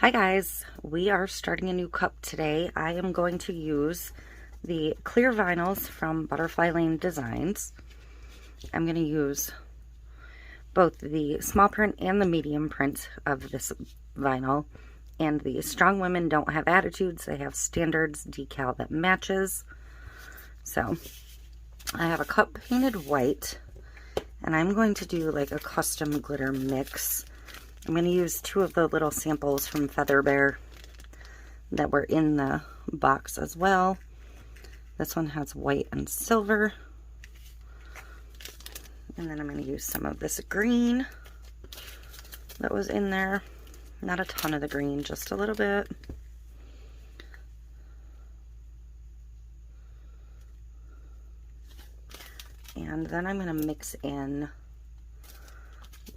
Hi guys, we are starting a new cup today. I am going to use the clear vinyls from Butterfly Lane Designs. I'm going to use both the small print and the medium print of this vinyl. And the Strong Women Don't Have Attitudes, they have standards decal that matches. So I have a cup painted white, and I'm going to do like a custom glitter mix. I'm going to use two of the little samples from Feather Bear that were in the box as well. This one has white and silver. And then I'm going to use some of this green that was in there. Not a ton of the green, just a little bit. And then I'm going to mix in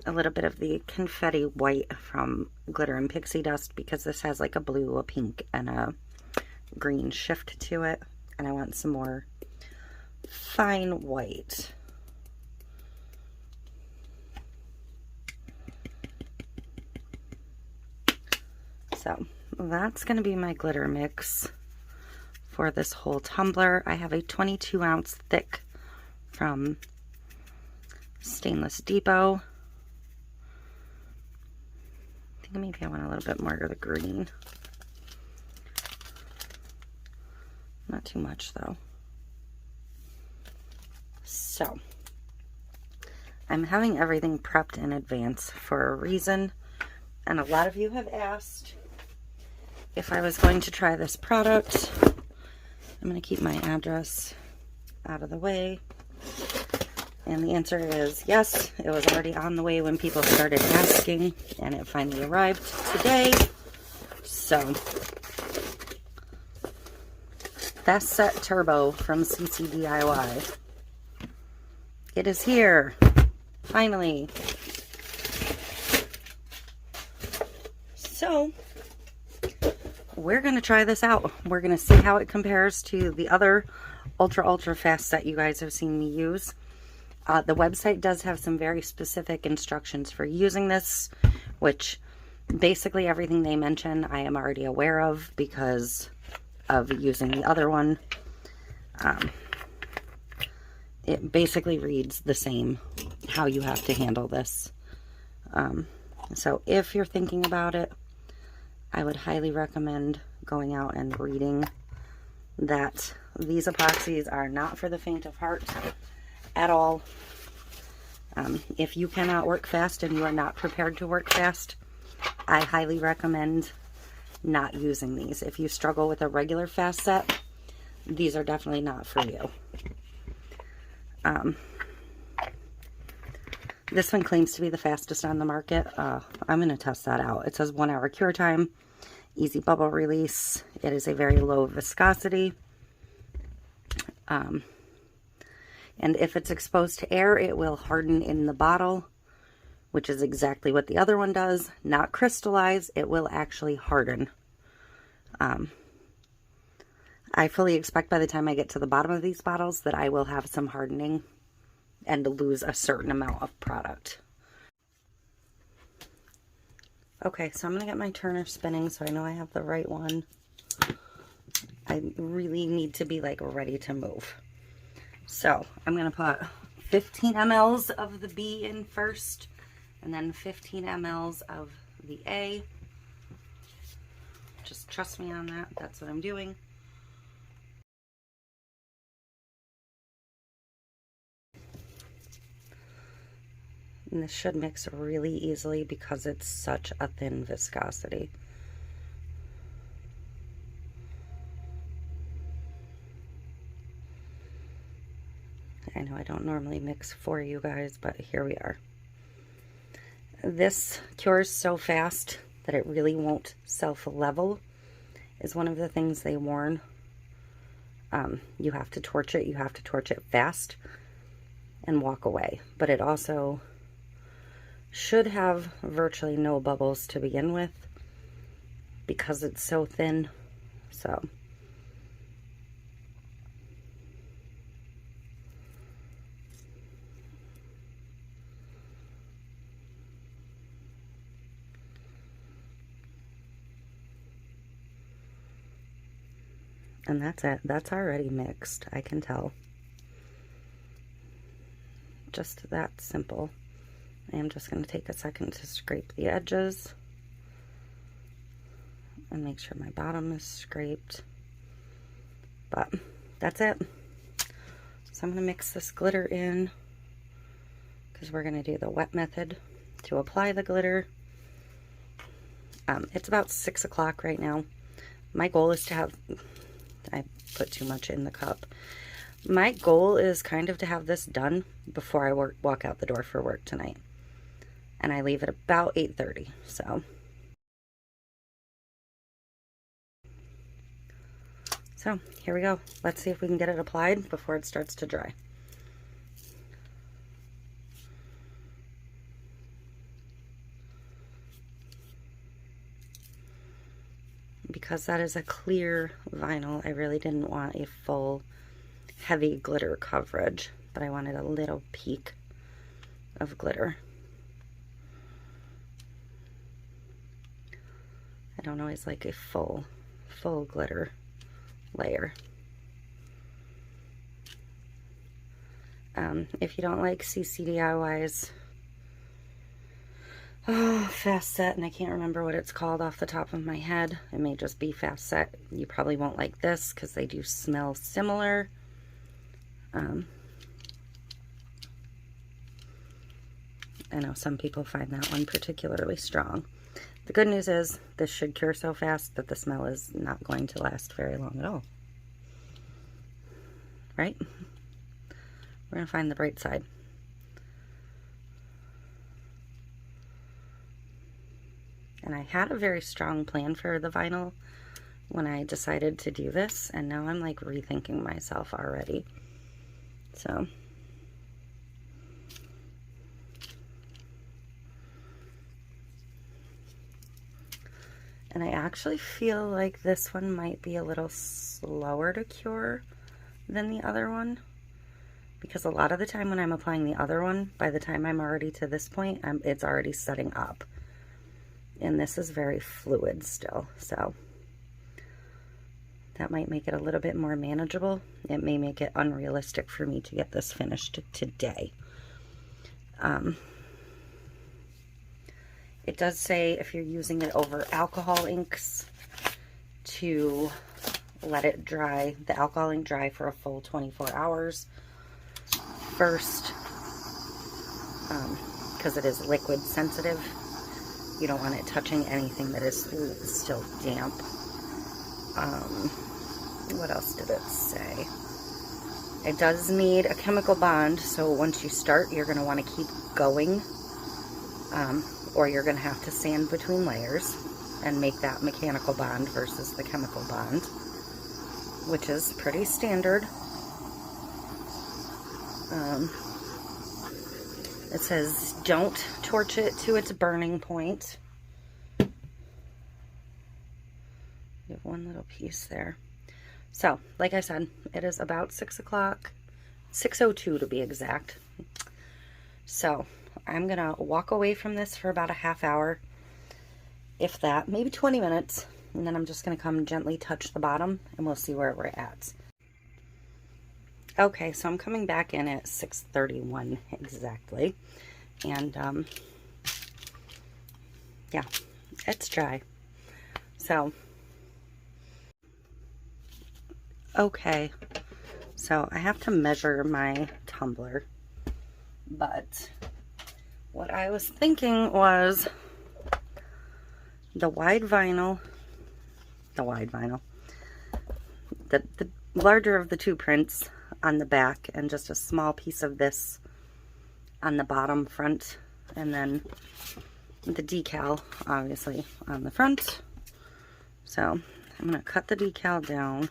a little bit of the confetti white from Glitter and Pixie Dust, because this has like a blue, a pink, and a green shift to it. And I want some more fine white. So that's going to be my glitter mix for this whole tumbler. I have a 22-ounce thick from Stainless Depot. I think maybe I want a little bit more of the green. Not too much though. So I'm having everything prepped in advance for a reason, and a lot of you have asked if I was going to try this product. I'm going to keep my address out of the way. And the answer is yes, it was already on the way when people started asking, and it finally arrived today. So, Fast Set Turbo from CCDIY. It is here, finally. So, we're going to try this out. We're going to see how it compares to the other ultra fast set you guys have seen me use. The website does have some very specific instructions for using this, which basically everything they mention I am already aware of because of using the other one. It basically reads the same how you have to handle this. So if you're thinking about it, I would highly recommend going out and reading that these epoxies are not for the faint of heart at all. If you cannot work fast and you are not prepared to work fast, I highly recommend not using these. If you struggle with a regular fast set, these are definitely not for you. This one claims to be the fastest on the market. I'm going to test that out. It says 1 hour cure time, easy bubble release. It is a very low viscosity. And if it's exposed to air, it will harden in the bottle, which is exactly what the other one does. Not crystallize, it will actually harden. I fully expect by the time I get to the bottom of these bottles that I will have some hardening and lose a certain amount of product. Okay, so I'm going to get my turner spinning so I know I have the right one. I really need to be like ready to move. So I'm going to put 15 mLs of the B in first, and then 15 mLs of the A. Just trust me on that. That's what I'm doing. And this should mix really easily because it's such a thin viscosity. I know I don't normally mix for you guys, but here we are. This cures so fast that it really won't self-level, is one of the things they warn. You have to torch it. You have to torch it fast and walk away. But it also should have virtually no bubbles to begin with because it's so thin. So And that's it. That's already mixed, I can tell. Just that simple. I am just going to take a second to scrape the edges and make sure my bottom is scraped. But that's it. So I'm going to mix this glitter in because we're going to do the wet method to apply the glitter. It's about 6 o'clock right now. My goal is to have, I put too much in the cup. My goal is kind of to have this done before I walk out the door for work tonight. And I leave at about 8:30, So here we go. Let's see if we can get it applied before it starts to dry. Because that is a clear vinyl, I really didn't want a full heavy glitter coverage, but I wanted a little peak of glitter. I don't always like a full glitter layer. If you don't like CCDIY's fast set, and I can't remember what it's called off the top of my head, it may just be fast set, you probably won't like this because they do smell similar. I know some people find that one particularly strong. The good news is this should cure so fast that the smell is not going to last very long at all. Right? We're going to find the bright side. And I had a very strong plan for the vinyl when I decided to do this, and now I'm like rethinking myself already. So and I actually feel like this one might be a little slower to cure than the other one, because a lot of the time when I'm applying the other one, by the time I'm already to this point, it's already setting up. And this is very fluid still, so that might make it a little bit more manageable. It may make it unrealistic for me to get this finished today. It does say if you're using it over alcohol inks to let it dry, the alcohol ink dry for a full 24 hours first, because it is liquid sensitive. You don't want it touching anything that is still damp. What else did it say? It does need a chemical bond, so once you start, you're going to want to keep going, or you're going to have to sand between layers and make that mechanical bond versus the chemical bond, which is pretty standard. It says don't torch it to its burning point. You have one little piece there. So, like I said, it is about 6 o'clock, 6:02 to be exact. So, I'm going to walk away from this for about a half hour, if that, maybe 20 minutes, and then I'm just going to come gently touch the bottom, and we'll see where we're at. Okay, so I'm coming back in at 6:31 exactly, and yeah, it's dry. So, okay, so I have to measure my tumbler, but what I was thinking was the wide vinyl, the larger of the two prints on the back, and just a small piece of this on the bottom front, and then the decal obviously on the front. So I'm going to cut the decal down.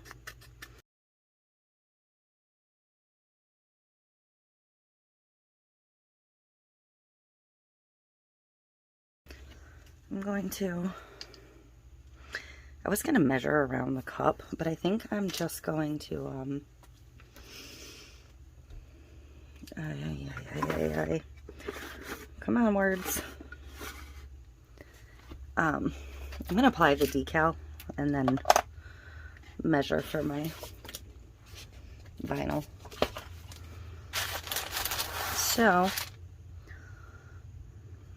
I was going to measure around the cup, but I think I'm just going to, come on, words. I'm going to apply the decal and then measure for my vinyl. So,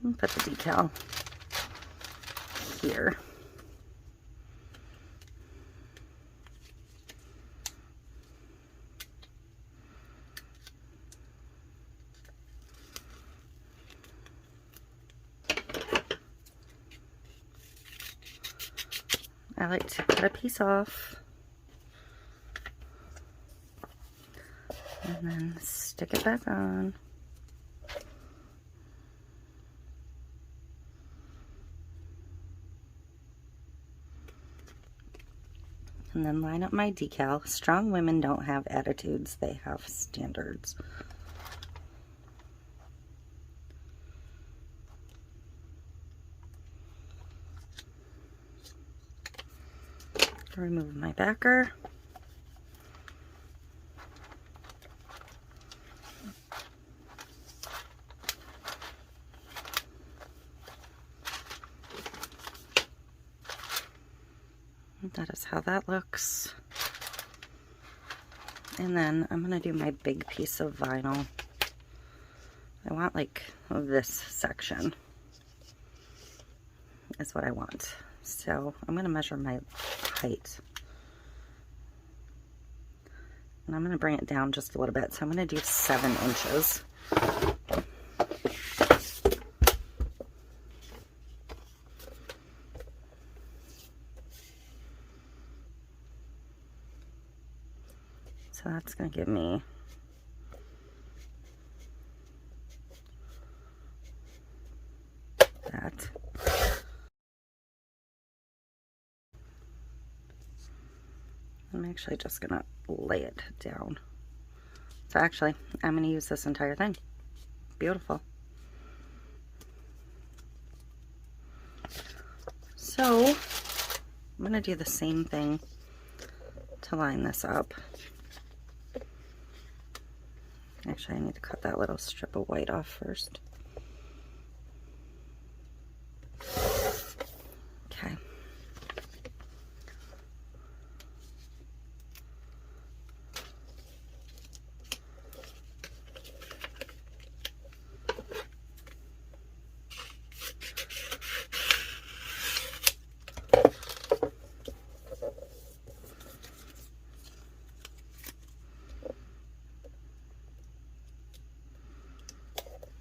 I'll put the decal here. I like to cut a piece off and then stick it back on. And then line up my decal. Strong women don't have attitudes, they have standards. Remove my backer. That is how that looks. And then I'm going to do my big piece of vinyl. I want like this section is what I want. So I'm going to measure my height. And I'm going to bring it down just a little bit. So I'm going to do 7 inches. So that's going to give me that. I'm actually just going to lay it down. So actually, I'm going to use this entire thing. Beautiful. So, I'm going to do the same thing to line this up. Actually, I need to cut that little strip of white off first. Okay.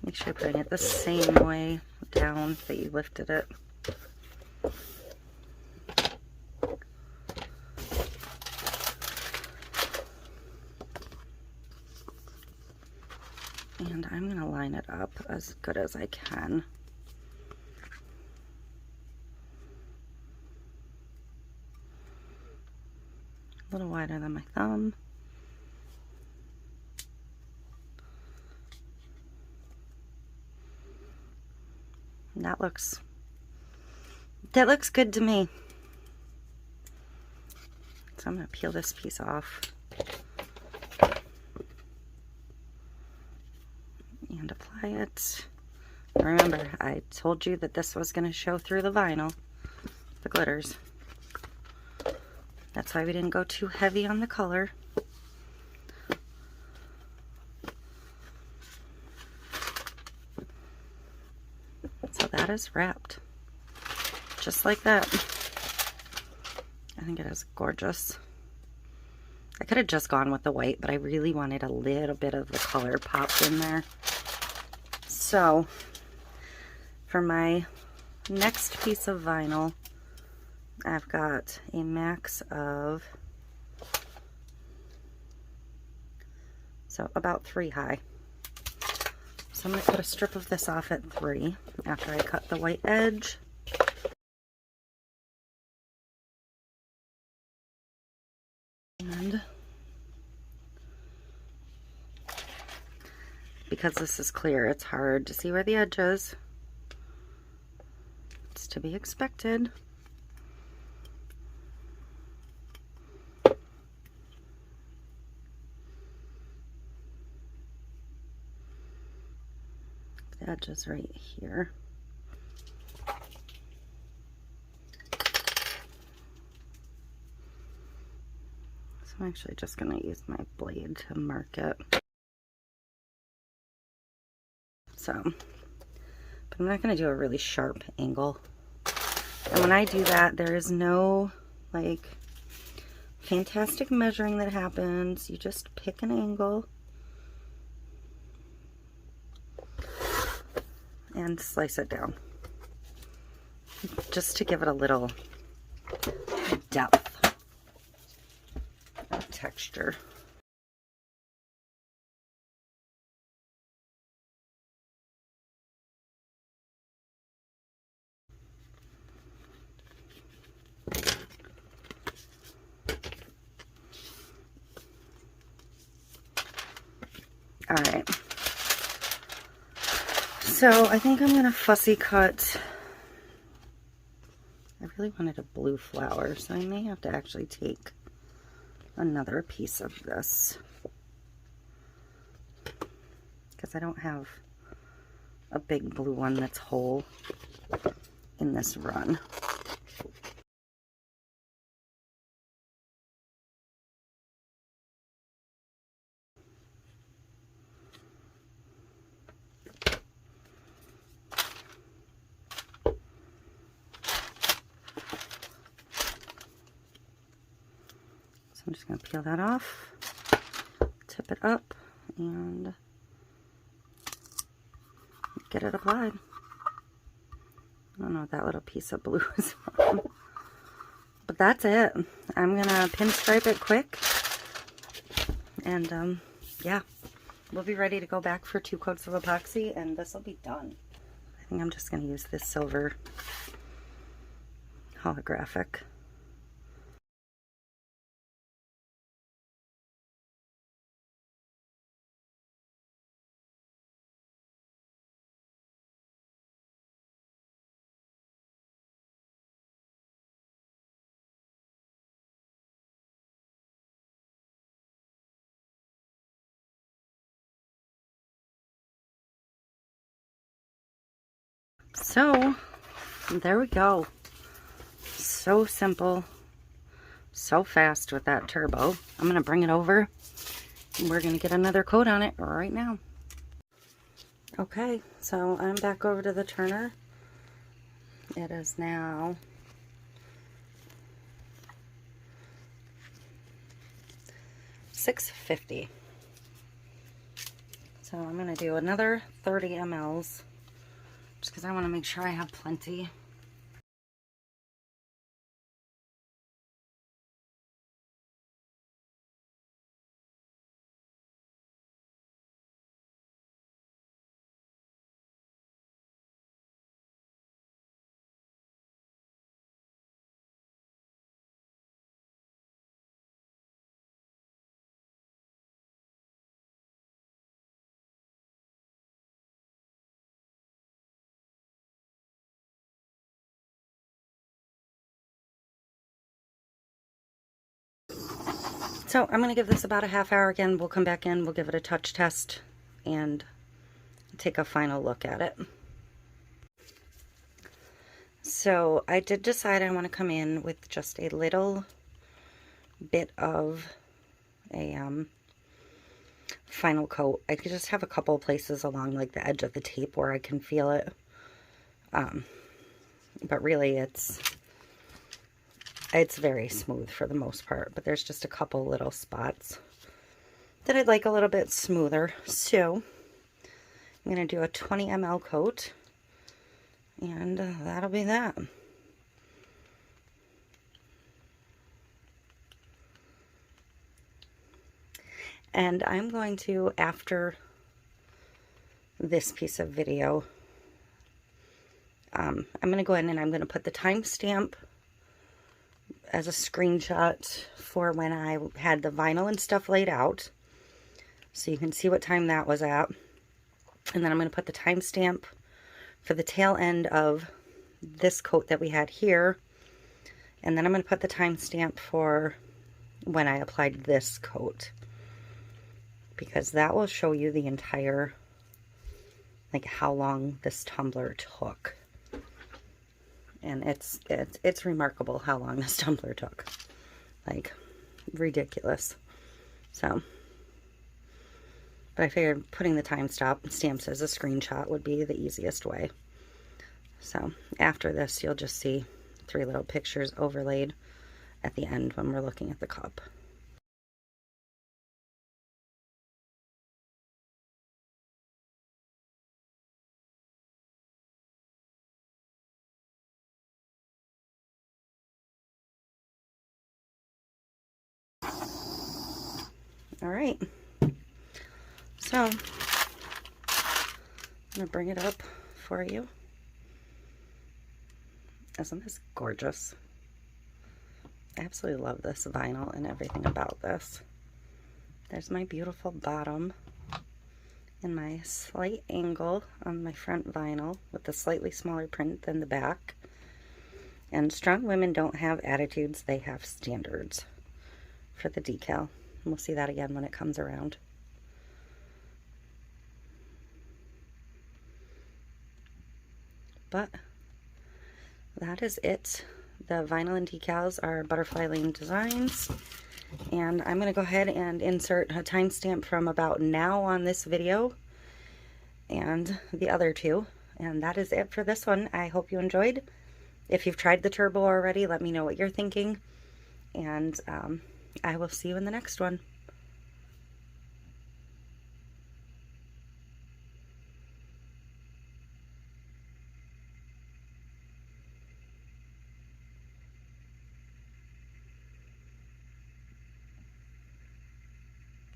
Make sure you're putting it the same way down that you lifted it. And I'm going to line it up as good as I can. A little wider than my thumb. That looks good to me. So I'm going to peel this piece off and apply it. Remember, I told you that this was going to show through the vinyl, the glitters. That's why we didn't go too heavy on the color. So that is wrapped. Just like that. I think it is gorgeous. I could have just gone with the white, but I really wanted a little bit of the color popped in there. So, for my next piece of vinyl, I've got a max of, so about 3 high. So I'm going to cut a strip of this off at 3 after I cut the white edge. And because this is clear, it's hard to see where the edge is. It's to be expected. The edge is right here. I'm actually just going to use my blade to mark it. So, but I'm not going to do a really sharp angle. And when I do that, there is no like fantastic measuring that happens. You just pick an angle and slice it down, just to give it a little depth of texture. All right, so I think I'm gonna fussy cut. I really wanted a blue flower, so I may have to actually take another piece of this, because I don't have a big blue one that's whole in this run. I'm just going to peel that off, tip it up, and get it applied. I don't know what that little piece of blue is from. But that's it. I'm going to pinstripe it quick. And yeah, we'll be ready to go back for 2 coats of epoxy, and this will be done. I think I'm just going to use this silver holographic. So, there we go. So simple, so fast with that turbo. I'm going to bring it over, and we're going to get another coat on it right now. Okay, so I'm back over to the turner. It is now 6:50. So I'm going to do another 30 mLs. Just because I want to make sure I have plenty. So I'm going to give this about a half hour again. We'll come back in, we'll give it a touch test, and take a final look at it. So I did decide I want to come in with just a little bit of a final coat. I could just have a couple places along like the edge of the tape where I can feel it. But really it's very smooth for the most part, but there's just a couple little spots that I'd like a little bit smoother. So I'm going to do a 20 ml coat, and that'll be that. And I'm going to, after this piece of video, I'm going to go in and I'm going to put the timestamp as a screenshot for when I had the vinyl and stuff laid out, so you can see what time that was at. And then I'm going to put the timestamp for the tail end of this coat that we had here, and then I'm going to put the timestamp for when I applied this coat, because that will show you the entire, like, how long this tumbler took. And it's remarkable how long this tumbler took. Like, ridiculous. So, but I figured putting the time stamps as a screenshot would be the easiest way. So after this, you'll just see 3 little pictures overlaid at the end when we're looking at the cup. All right, so I'm gonna bring it up for you. Isn't this gorgeous? I absolutely love this vinyl and everything about this. There's my beautiful bottom and my slight angle on my front vinyl with the slightly smaller print than the back. And strong women don't have attitudes, they have standards for the decal. And we'll see that again when it comes around. But that is it. The vinyl and decals are Butterfly Lane Designs. And I'm going to go ahead and insert a timestamp from about now on this video and the other 2. And that is it for this one. I hope you enjoyed. If you've tried the turbo already, let me know what you're thinking. And I will see you in the next one.